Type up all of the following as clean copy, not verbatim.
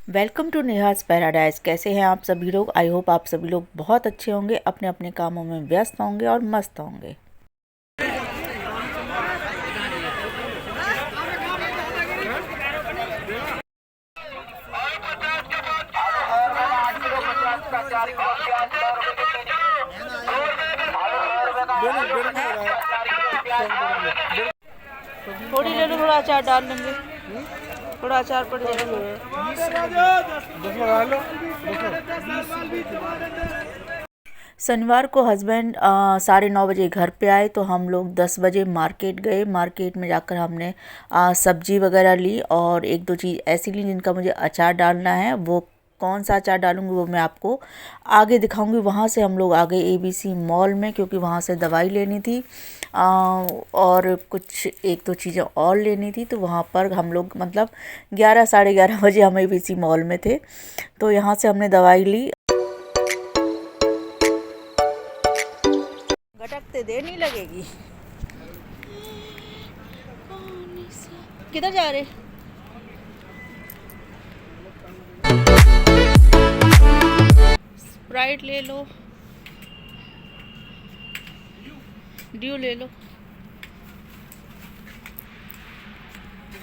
Welcome to नेहास paradise. कैसे हैं आप सभी लोग? आई होप आप सभी लोग बहुत अच्छे होंगे, अपने अपने कामों में व्यस्त होंगे और मस्त होंगे। थोड़ी ले लो, थोड़ा अचार डाल लेंगे, थोड़ा अचार पड़ जाएगा। शनिवार को हस्बैंड 9:30 घर पे आए तो हम लोग 10 बजे मार्केट गए। मार्केट में जाकर हमने सब्जी वगैरह ली और एक दो चीज़ ऐसी ली जिनका मुझे अचार डालना है। वो कौन सा अचार डालूंगी वो मैं आपको आगे दिखाऊंगी। वहाँ से हम लोग आ गए ABC मॉल में, क्योंकि वहाँ से दवाई लेनी थी और कुछ एक दो चीज़ें और लेनी थी। तो वहाँ पर हम लोग मतलब 11 साढ़े 11 बजे हम ABC मॉल में थे। तो यहाँ से हमने दवाई ली। गटकते देर नहीं लगेगी। किधर जा रहे? स्प्राइट ले लो, ड्यू ले लो।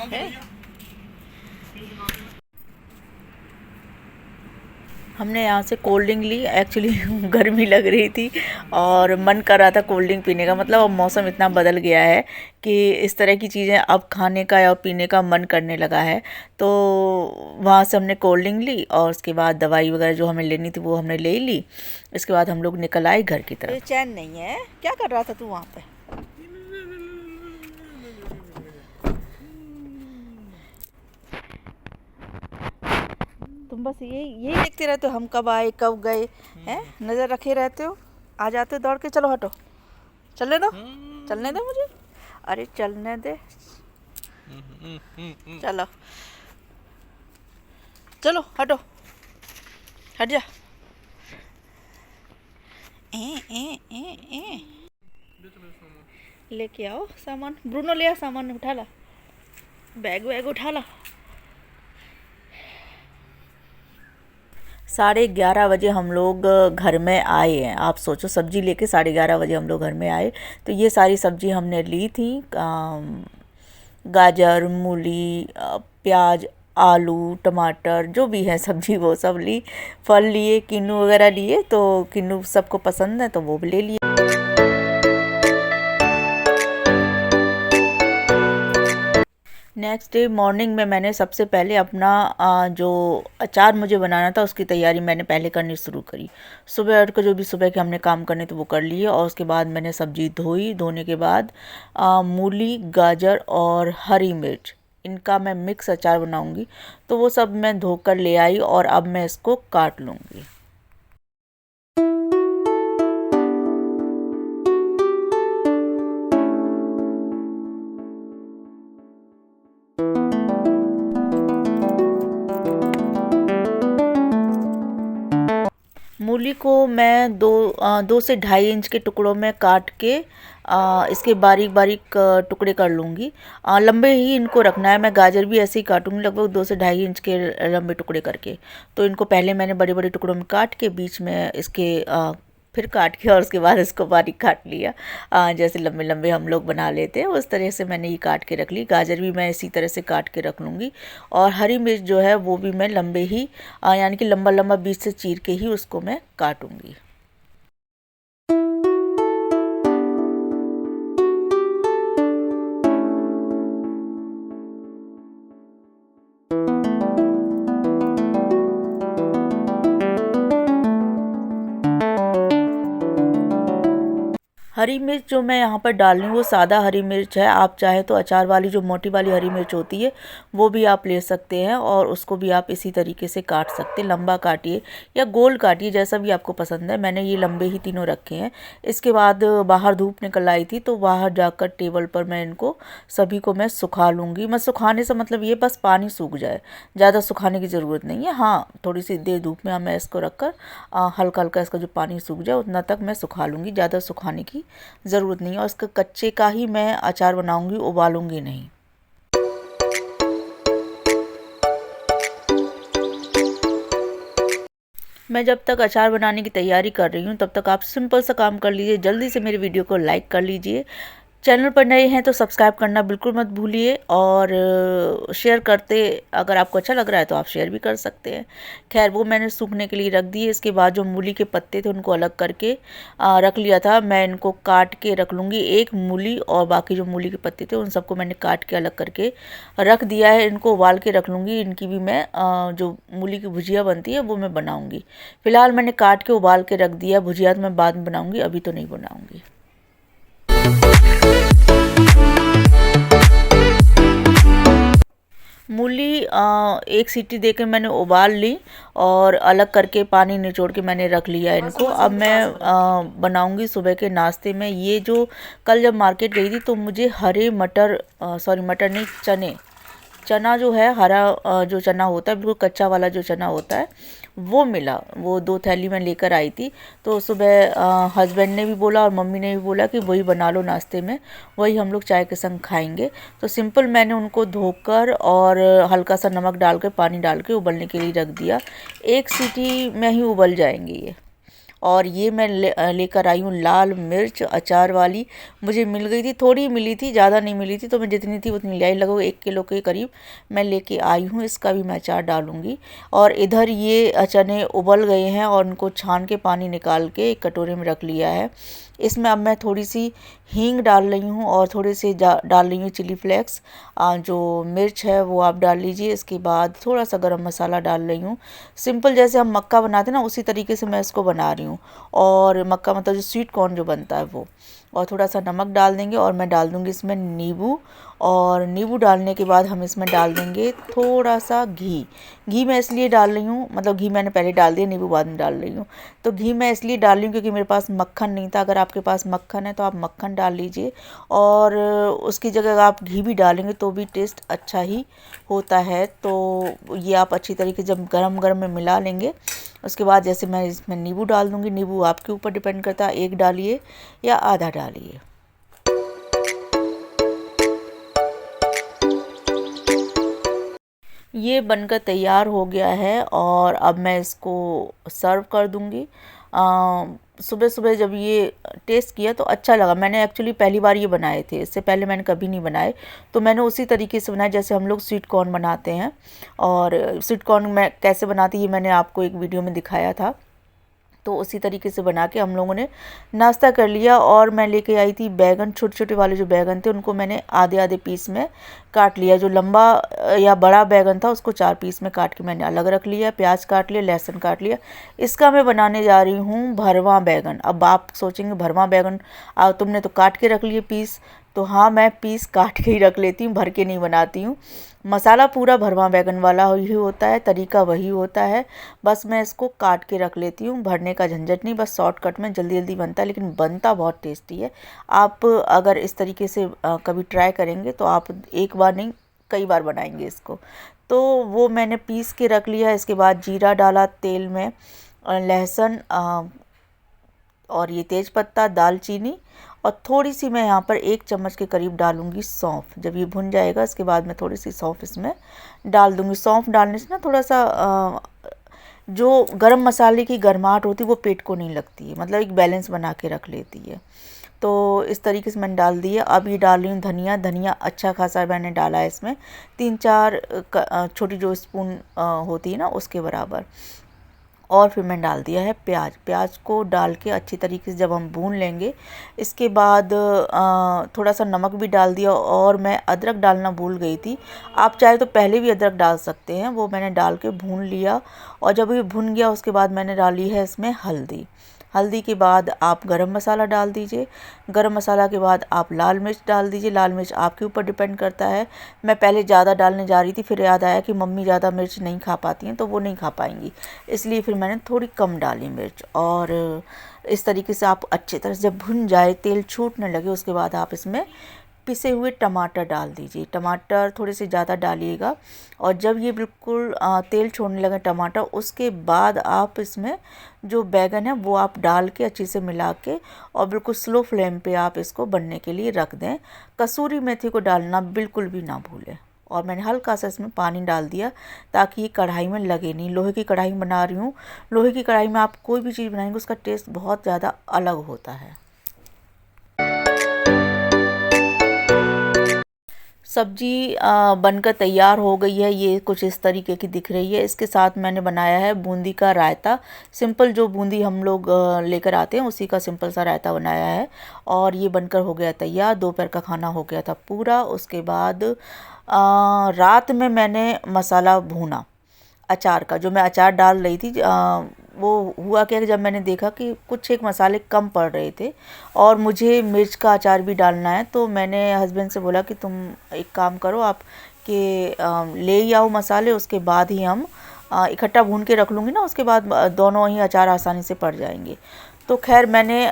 है? हमने यहाँ से कोल्ड ड्रिंक ली। एक्चुअली गर्मी लग रही थी और मन कर रहा था कोल्ड ड्रिंक पीने का। मतलब अब मौसम इतना बदल गया है कि इस तरह की चीज़ें अब खाने का या पीने का मन करने लगा है। तो वहाँ से हमने कोल्ड ड्रिंक ली और उसके बाद दवाई वगैरह जो हमें लेनी थी वो हमने ले ली। इसके बाद हम लोग निकल आए घर की तरफ। चैन नहीं है, क्या कर रहा था तू वहाँ पे? तुम बस यही देखते रहते हो, हम कब आए कब गए हैं, नज़र रखे रहते हो। आ जाते हो दौड़ के। चलो हटो, चलने दो, चलने दे मुझे। अरे चलने दे, चलो चलो हटो, हट जा। लेके आओ सामान। ब्रूनो ले आ सामान, उठा ला, बैग वैग उठा ला। 11:30 बजे हम लोग घर में आए हैं। आप सोचो, सब्जी लेके 11:30 बजे हम लोग घर में आए। तो ये सारी सब्जी हमने ली थी, गाजर, मूली, प्याज, आलू, टमाटर, जो भी है सब्जी वो सब ली। फल लिए, किन्नू वगैरह लिए, तो किन्नू सबको पसंद है तो वो भी ले लिए। नेक्स्ट डे मॉर्निंग में मैंने सबसे पहले अपना जो अचार मुझे बनाना था उसकी तैयारी मैंने पहले करनी शुरू करी। सुबह उठ कर जो भी सुबह के हमने काम करने थे वो कर लिए और उसके बाद मैंने सब्जी धोई। धोने के बाद मूली, गाजर और हरी मिर्च, इनका मैं मिक्स अचार बनाऊंगी। तो वो सब मैं धोकर ले आई और अब मैं इसको काट लूँगी। मूली को मैं 2 से 2.5 इंच के टुकड़ों में काट के इसके बारीक बारीक टुकड़े कर लूँगी। लंबे ही इनको रखना है। मैं गाजर भी ऐसे ही काटूँगी, लगभग 2 से 2.5 इंच के लंबे टुकड़े करके। तो इनको पहले मैंने बड़े बड़े टुकड़ों में काट के बीच में इसके फिर काट के और उसके बाद इसको बारीक काट लिया। जैसे लंबे लंबे हम लोग बना लेते हैं उस तरह से मैंने ये काट के रख ली। गाजर भी मैं इसी तरह से काट के रख लूँगी और हरी मिर्च जो है वो भी मैं लंबे ही यानी कि लंबा लंबा बीच से चीर के ही उसको मैं काटूँगी। हरी मिर्च जो मैं यहाँ पर डाल रही हूँ वो सादा हरी मिर्च है। आप चाहे तो अचार वाली जो मोटी वाली हरी मिर्च होती है वो भी आप ले सकते हैं और उसको भी आप इसी तरीके से काट सकते हैं। लंबा काटिए या गोल काटिए, जैसा भी आपको पसंद है। मैंने ये लंबे ही तीनों रखे हैं। इसके बाद बाहर धूप निकल आई थी तो बाहर जाकर टेबल पर मैं इनको सभी को मैं सुखा लूँगी। मैं सुखाने से मतलब ये बस पानी सूख जाए, ज़्यादा सुखाने की ज़रूरत नहीं है। हाँ, थोड़ी सी देर धूप में मैं इसको रख कर हल्का हल्का इसका जो पानी सूख जाए उतना तक मैं सुखा लूँगी। ज़्यादा सुखाने की ज़रूरत नहीं है और इसका कच्चे का ही मैं अचार बनाऊंगी, उबालूंगी नहीं। मैं जब तक अचार बनाने की तैयारी कर रही हूँ तब तक आप सिंपल सा काम कर लीजिए, जल्दी से मेरे वीडियो को लाइक कर लीजिए। चैनल पर नए हैं तो सब्सक्राइब करना बिल्कुल मत भूलिए, और शेयर करते, अगर आपको अच्छा लग रहा है तो आप शेयर भी कर सकते हैं। खैर, वो मैंने सूखने के लिए रख दिए। इसके बाद जो मूली के पत्ते थे उनको अलग करके रख लिया था। मैं इनको काट के रख लूँगी, एक मूली और बाकी जो मूली के पत्ते थे उन सबको मैंने काट के अलग करके रख दिया है। इनको उबाल के रख लूँगी, इनकी भी मैं जो मूली की भुजिया बनती है वो मैं बनाऊँगी। फ़िलहाल मैंने काट के उबाल के रख दिया, भुजिया तो मैं बाद में बनाऊँगी, अभी तो नहीं बनाऊँगी। मूली एक सीटी देकर मैंने उबाल ली और अलग करके पानी निचोड़ के मैंने रख लिया इनको। अब मैं बनाऊंगी सुबह के नाश्ते में। ये जो कल जब मार्केट गई थी तो मुझे हरे मटर, सॉरी मटर नहीं, चना जो है हरा, जो चना होता है बिल्कुल कच्चा वाला जो चना होता है वो मिला। वो 2 थैली में लेकर आई थी। तो सुबह हस्बैंड ने भी बोला और मम्मी ने भी बोला कि वही बना लो नाश्ते में, वही हम लोग चाय के संग खाएंगे। तो सिंपल मैंने उनको धोकर और हल्का सा नमक डालकर पानी डाल के उबलने के लिए रख दिया। एक सीटी में ही उबल जाएंगे ये। और ये मैं लेकर आई हूँ लाल मिर्च अचार वाली। मुझे मिल गई थी, थोड़ी मिली थी, ज़्यादा नहीं मिली थी, तो मैं जितनी थी उतनी ले आई। लगभग 1 किलो के करीब मैं लेके आई हूँ। इसका भी मैं अचार डालूँगी। और इधर ये चने उबल गए हैं और उनको छान के पानी निकाल के एक कटोरे में रख लिया है। इसमें अब मैं थोड़ी सी हींग डाल रही हूँ और थोड़े से डाल रही हूँ चिली फ्लेक्स। जो मिर्च है वो आप डाल लीजिए। इसके बाद थोड़ा सा गरम मसाला डाल रही हूँ। सिंपल जैसे हम मक्का बनाते हैं ना, उसी तरीके से मैं इसको बना रही हूँ। और मक्का मतलब जो स्वीट कॉर्न जो बनता है वो। और थोड़ा सा नमक डाल देंगे और मैं डाल दूँगी इसमें नींबू। और नींबू डालने के बाद हम इसमें डाल देंगे थोड़ा सा घी। घी मैं इसलिए डाल रही हूँ, मतलब घी मैंने पहले डाल दिया, नींबू बाद में डाल रही हूँ। तो घी मैं इसलिए डाल रही हूँ क्योंकि मेरे पास मक्खन नहीं था। अगर आपके पास मक्खन है तो आप मक्खन डाल लीजिए, और उसकी जगह आप घी भी डालेंगे तो भी टेस्ट अच्छा ही होता है। तो ये आप अच्छी तरीके से जब गरम गरम में मिला लेंगे, उसके बाद जैसे मैं इसमें नींबू डाल दूँगी। नींबू आपके ऊपर डिपेंड करता है, 1 डालिए या आधा डालिए। ये बनकर तैयार हो गया है और अब मैं इसको सर्व कर दूँगी। सुबह सुबह जब ये टेस्ट किया तो अच्छा लगा। मैंने एक्चुअली पहली बार ये बनाए थे, इससे पहले मैंने कभी नहीं बनाए। तो मैंने उसी तरीके से बनाया जैसे हम लोग स्वीट कॉर्न बनाते हैं। और स्वीट कॉर्न मैं कैसे बनाती ये मैंने आपको एक वीडियो में दिखाया था। तो उसी तरीके से बना के हम लोगों ने नाश्ता कर लिया। और मैं लेके आई थी बैगन, छोटे छोटे वाले जो बैगन थे उनको मैंने आधे आधे पीस में काट लिया। जो लंबा या बड़ा बैगन था उसको 4 पीस में काट के मैंने अलग रख लिया। प्याज काट लिया, लहसुन काट लिया। इसका मैं बनाने जा रही हूँ भरवा बैगन। अब आप सोचेंगे भरवा बैगन तुमने तो काट के रख लिए पीस। तो हाँ, मैं पीस काट के ही रख लेती हूँ, भर के नहीं बनाती हूँ। मसाला पूरा भरवा बैगन वाला ही होता है, तरीका वही होता है। बस मैं इसको काट के रख लेती हूँ, भरने का झंझट नहीं। बस शॉर्टकट में जल्दी जल्दी बनता है, लेकिन बनता बहुत टेस्टी है। आप अगर इस तरीके से कभी ट्राई करेंगे तो आप एक बार नहीं कई बार बनाएंगे इसको। तो वो मैंने पीस के रख लिया। इसके बाद जीरा डाला तेल में, लहसुन और ये तेज़पत्ता, दालचीनी, और थोड़ी सी मैं यहाँ पर 1 चम्मच के करीब डालूँगी सौंफ। जब ये भुन जाएगा इसके बाद मैं थोड़ी सी सौंफ इसमें डाल दूँगी। सौंफ डालने से ना थोड़ा सा जो गरम मसाले की गर्माहट होती है वो पेट को नहीं लगती है, मतलब एक बैलेंस बना के रख लेती है। तो इस तरीके से मैंने डाल दिया। अब ये डाल रही हूँ धनिया। धनिया अच्छा खासा मैंने डाला है इसमें, 3-4 छोटी जो स्पून होती है ना उसके बराबर। और फिर मैंने डाल दिया है प्याज। प्याज को डाल के अच्छी तरीके से जब हम भून लेंगे, इसके बाद थोड़ा सा नमक भी डाल दिया। और मैं अदरक डालना भूल गई थी, आप चाहे तो पहले भी अदरक डाल सकते हैं। वो मैंने डाल के भून लिया। और जब ये भुन गया उसके बाद मैंने डाली है इसमें हल्दी। हल्दी के बाद आप गरम मसाला डाल दीजिए। गरम मसाला के बाद आप लाल मिर्च डाल दीजिए। लाल मिर्च आपके ऊपर डिपेंड करता है। मैं पहले ज़्यादा डालने जा रही थी, फिर याद आया कि मम्मी ज़्यादा मिर्च नहीं खा पाती हैं तो वो नहीं खा पाएंगी, इसलिए फिर मैंने थोड़ी कम डाली मिर्च। और इस तरीके से आप अच्छी तरह से जब भुन जाए, तेल छूटने लगे, उसके बाद आप इसमें पिसे हुए टमाटर डाल दीजिए। टमाटर थोड़े से ज़्यादा डालिएगा। और जब ये बिल्कुल तेल छोड़ने लगे टमाटर, उसके बाद आप इसमें जो बैगन है वो आप डाल के अच्छे से मिला के और बिल्कुल स्लो फ्लेम पे आप इसको बनने के लिए रख दें। कसूरी मेथी को डालना बिल्कुल भी ना भूलें। और मैंने हल्का सा इसमें पानी डाल दिया ताकि ये कढ़ाई में लगे नहीं। लोहे की कढ़ाई में बना रही हूँ। लोहे की कढ़ाई में आप कोई भी चीज़ बनाएंगे उसका टेस्ट बहुत ज़्यादा अलग होता है। सब्जी बनकर तैयार हो गई है। ये कुछ इस तरीके की दिख रही है। इसके साथ मैंने बनाया है बूंदी का रायता। सिंपल जो बूंदी हम लोग लेकर आते हैं उसी का सिंपल सा रायता बनाया है। और ये बनकर हो गया तैयार। दोपहर का खाना हो गया था पूरा। उसके बाद रात में मैंने मसाला भूना अचार का। जो मैं अचार डाल रही थी वो हुआ क्या कि जब मैंने देखा कि कुछ एक मसाले कम पड़ रहे थे और मुझे मिर्च का अचार भी डालना है, तो मैंने हस्बैंड से बोला कि तुम एक काम करो, आप कि ले ही आओ मसाले, उसके बाद ही हम इकट्ठा भून के रख लूँगी ना, उसके बाद दोनों ही अचार आसानी से पड़ जाएंगे। तो खैर मैंने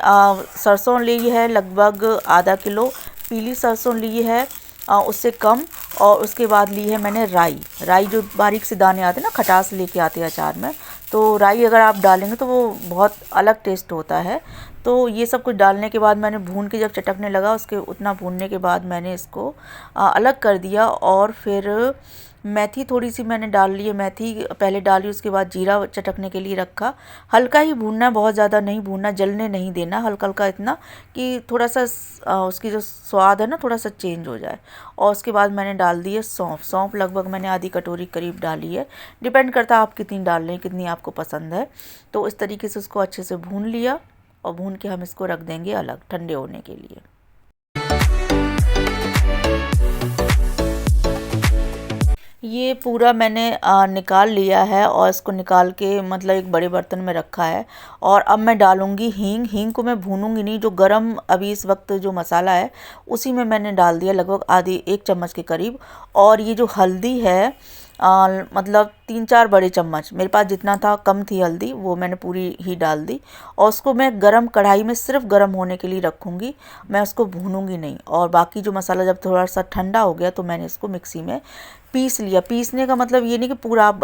सरसों ली है लगभग आधा किलो, पीली सरसों ली है उससे कम। और उसके बाद ली है मैंने राई जो बारीक से दाने आते हैं ना, खटास लेके आते हैं अचार में, तो राई अगर आप डालेंगे तो वो बहुत अलग टेस्ट होता है। तो ये सब कुछ डालने के बाद मैंने भून के जब चटकने लगा, उसके उतना भूनने के बाद मैंने इसको अलग कर दिया। और फिर मेथी थोड़ी सी मैंने डाल ली है, मेथी पहले डाली, उसके बाद जीरा चटकने के लिए रखा। हल्का ही भूनना है, बहुत ज़्यादा नहीं भूनना, जलने नहीं देना, हल्का हल्का इतना कि थोड़ा सा उसकी जो स्वाद है ना थोड़ा सा चेंज हो जाए। और उसके बाद मैंने डाल दी है सौंफ लगभग मैंने आधी कटोरी करीब डाली है। डिपेंड करता है आप कितनी डाल रहे हैं, कितनी आपको पसंद है। तो इस तरीके से उसको अच्छे से भून लिया और भून के हम इसको रख देंगे अलग ठंडे होने के लिए। ये पूरा मैंने निकाल लिया है और इसको निकाल के मतलब एक बड़े बर्तन में रखा है। और अब मैं डालूँगी हींग को मैं भूनूंगी नहीं, जो गरम अभी इस वक्त जो मसाला है उसी में मैंने डाल दिया लगभग आधी 1 चम्मच के करीब। और ये जो हल्दी है मतलब 3-4 बड़े चम्मच, मेरे पास जितना था कम थी हल्दी, वो मैंने पूरी ही डाल दी। और उसको मैं गरम कढ़ाई में सिर्फ गरम होने के लिए रखूँगी, मैं उसको भूनूंगी नहीं। और बाकी जो मसाला जब थोड़ा सा ठंडा हो गया तो मैंने इसको मिक्सी में पीस लिया। पीसने का मतलब ये नहीं कि पूरा आप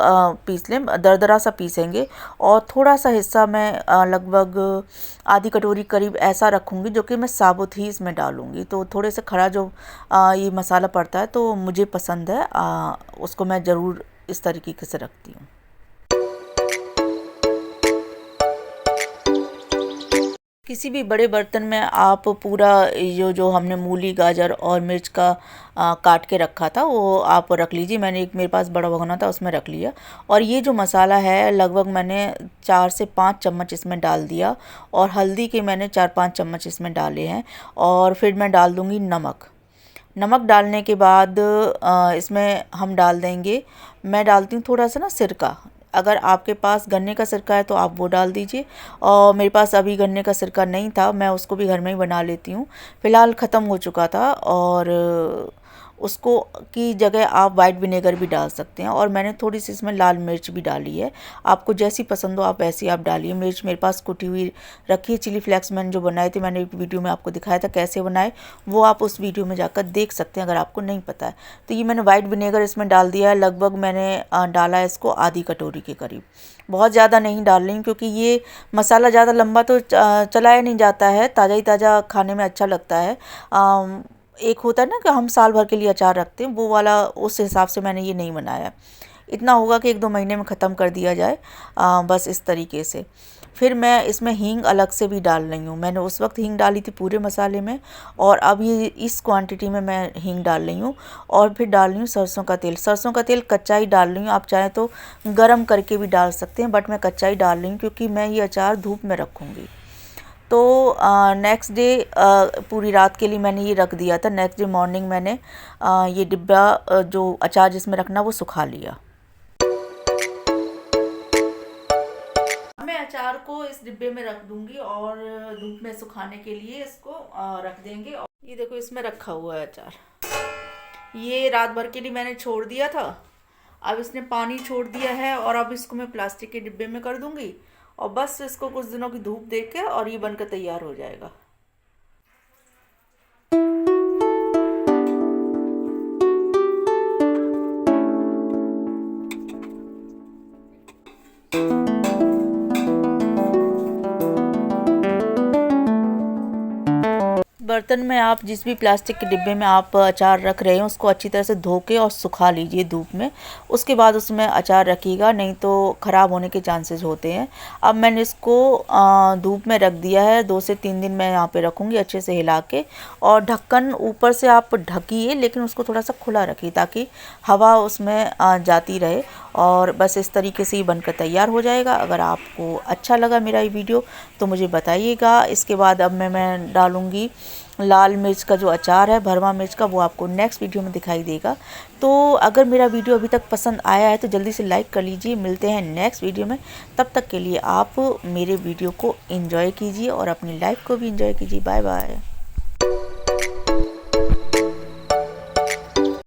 पीस लें, दरदरा सा पीसेंगे। और थोड़ा सा हिस्सा मैं लगभग आधी कटोरी करीब ऐसा रखूँगी जो कि मैं साबुत ही इसमें डालूँगी। तो थोड़े से खड़ा जो ये मसाला पड़ता है तो मुझे पसंद है, उसको मैं ज़रूर इस तरीके से रखती हूँ। किसी भी बड़े बर्तन में आप पूरा जो हमने मूली गाजर और मिर्च का काट के रखा था वो आप रख लीजिए। मैंने एक मेरे पास बड़ा भगोना था उसमें रख लिया। और ये जो मसाला है लगभग मैंने 4 से 5 चम्मच इसमें डाल दिया। और हल्दी के मैंने 4-5 चम्मच इसमें डाले हैं। और फिर मैं डाल दूँगी नमक डालने के बाद इसमें हम डाल देंगे, मैं डालती हूँ थोड़ा सा ना सिरका। अगर आपके पास गन्ने का सिरका है तो आप वो डाल दीजिए। और मेरे पास अभी गन्ने का सिरका नहीं था, मैं उसको भी घर में ही बना लेती हूँ, फ़िलहाल ख़त्म हो चुका था। और उसको की जगह आप वाइट विनेगर भी डाल सकते हैं। और मैंने थोड़ी सी इसमें लाल मिर्च भी डाली है, आपको जैसी पसंद हो आप वैसी आप डालिए। मिर्च मेरे पास कुटी हुई रखी है। चिली फ्लेक्स मैंने जो बनाए थे, मैंने एक वीडियो में आपको दिखाया था कैसे बनाए, वो आप उस वीडियो में जाकर देख सकते हैं अगर आपको नहीं पता है। तो ये मैंने वाइट विनेगर इसमें डाल दिया है, लगभग मैंने डाला है इसको आधी कटोरी के करीब। बहुत ज़्यादा नहीं डाल रही क्योंकि ये मसाला ज़्यादा लंबा तो चलाया नहीं जाता है, ताज़ा ही ताज़ा खाने में अच्छा लगता है। एक होता है ना कि हम साल भर के लिए अचार रखते हैं, वो वाला उस हिसाब से मैंने ये नहीं बनाया। इतना होगा कि 1-2 महीने में ख़त्म कर दिया जाए, बस इस तरीके से। फिर मैं इसमें हींग अलग से भी डाल रही हूँ। मैंने उस वक्त हींग डाली थी पूरे मसाले में, और अब ये इस क्वांटिटी में मैं हींग डाल रही हूँ। और फिर डाल रही हूँ सरसों का तेल। सरसों का तेल कच्चा ही डाल रही हूँ, आप चाहें तो गरम करके भी डाल सकते हैं, बट मैं कच्चा ही डाल रही हूँ क्योंकि मैं ये अचार धूप में रखूँगी। तो नेक्स्ट डे पूरी रात के लिए मैंने ये रख दिया था। नेक्स्ट डे मॉर्निंग मैंने ये डिब्बा जो अचार जिसमें रखना वो सुखा लिया। मैं अचार को इस डिब्बे में रख दूंगी और धूप में सुखाने के लिए इसको रख देंगे। और ये देखो इसमें रखा हुआ है अचार, ये रात भर के लिए मैंने छोड़ दिया था। अब इसने पानी छोड़ दिया है और अब इसको मैं प्लास्टिक के डिब्बे में कर दूंगी और बस इसको कुछ दिनों की धूप देके और ये बनकर तैयार हो जाएगा। बर्तन में आप जिस भी प्लास्टिक के डिब्बे में आप अचार रख रहे हैं उसको अच्छी तरह से धो के और सुखा लीजिए धूप में। उसके बाद उसमें अचार रखिएगा, नहीं तो ख़राब होने के चांसेस होते हैं। अब मैंने इसको धूप में रख दिया है, 2 से 3 दिन मैं यहाँ पे रखूँगी अच्छे से हिला के। और ढक्कन ऊपर से आप ढकिए, लेकिन उसको थोड़ा सा खुला रखिए ताकि हवा उसमें जाती रहे। और बस इस तरीके से ही बनकर तैयार हो जाएगा। अगर आपको अच्छा लगा मेरा ये वीडियो तो मुझे बताइएगा। इसके बाद अब मैं डालूँगी लाल मिर्च का जो अचार है, भरवा मिर्च का, वो आपको नेक्स्ट वीडियो में दिखाई देगा। तो अगर मेरा वीडियो अभी तक पसंद आया है तो जल्दी से लाइक कर लीजिए। मिलते हैं नेक्स्ट वीडियो में, तब तक के लिए आप मेरे वीडियो को एंजॉय कीजिए और अपनी लाइफ को भी एंजॉय कीजिए। Bye bye.